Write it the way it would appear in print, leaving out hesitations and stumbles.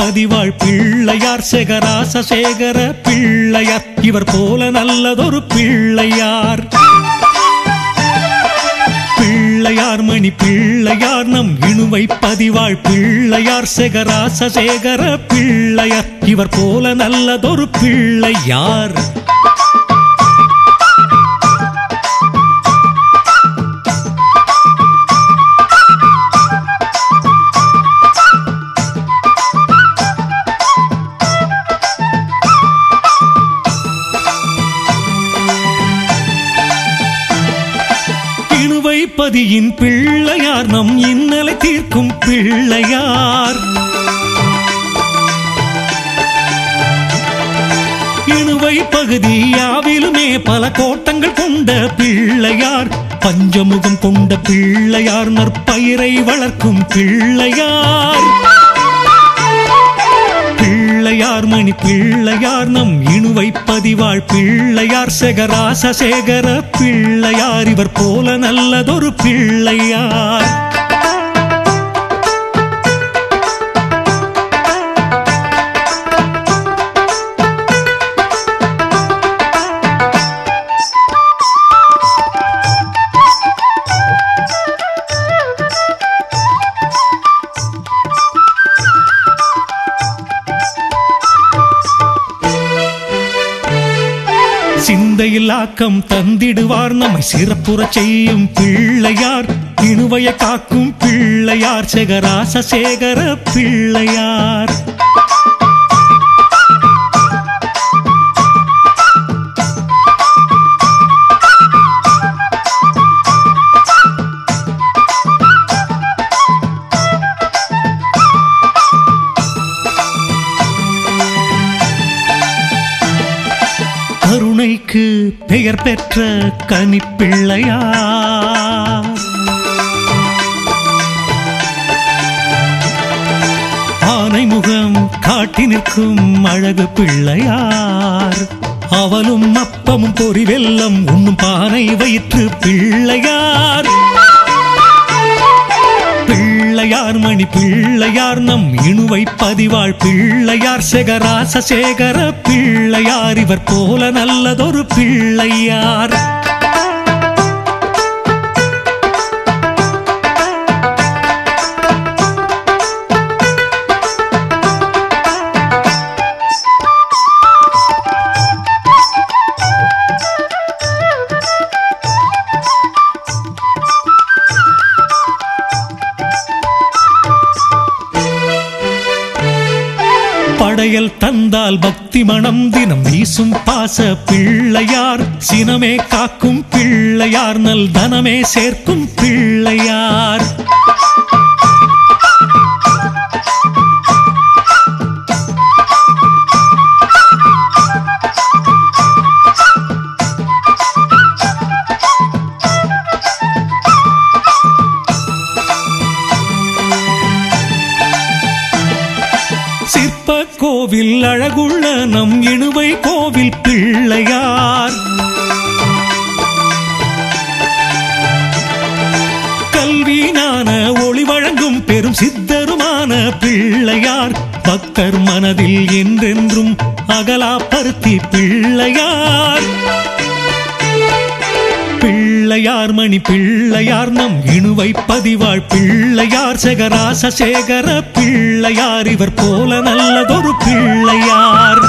பதிவாள் பிள்ளையார் சேகராச சேகர பிள்ளையார் இவர் போல நல்லதொரு பிள்ளையார். பிள்ளையார் மணி பிள்ளையார் நம் இணுவை பதிவாள் பிள்ளையார் சேகராச சேகர பிள்ளையார் இவர் போல நல்லதொரு பிள்ளையார். பதியின் பிள்ளையார் நம் இன்னலை தீர்க்கும் பிள்ளையார். இணுவை பகுதியாவிலுமே பல கோட்டங்கள் கொண்ட பிள்ளையார். பஞ்சமுகம் கொண்ட பிள்ளையார் நற்பயிரை வளர்க்கும் பிள்ளையார். பிள்ளையார் மணி பிள்ளையார் நம் இணுவை பதிவாள் பிள்ளையார் சேகராச சேகர பிள்ளையார் இவர் போல நல்லதொரு பிள்ளையார். சிந்தையில் ஆக்கம் தந்திடுவார் நம்மை சிறப்புற செய்யும் பிள்ளையார். இணுவையை காக்கும் பிள்ளையார் சேகராச சேகர பிள்ளையார். கருணைக்கு பெயர் பெற்ற கனிப்பிள்ளையார். ஆனை முகம் காட்டி நிற்கும் அழகு பிள்ளையார். அவலும் அப்பமும் பொறி வெல்லம் உண்ணும் பானை வயிற்று பிள்ளையார். பிள்ளையார் மணி பிள்ளையார் நம் இணுவை பதிவாள் பிள்ளையார் சேகராச சேகர பிள்ளையார் இவர் போல நல்லதொரு பிள்ளையார். படையல் தந்தால் பக்தி மனம் தினம் வீசும் பாச பிள்ளையார். சினமே காக்கும் பிள்ளையார் நல் தனமே சேர்க்கும் பிள்ளையார். சிற்ப கோவில் அழகுள்ள நம் இணுவை கோவில் பிள்ளையார். கல்வி ஞான ஒளி வழங்கும் பெரும் சித்தருமான பிள்ளையார். பக்தர் மனதில் என்றென்றும் அகலா பருத்தி பிள்ளையார். பிள்ளையார் மணி பிள்ளையார் நம் இணுவை பதிவாள் பிள்ளையார் சேகராச சேகர பிள்ளையார் இவர் போல நல்லதொரு பிள்ளையார்.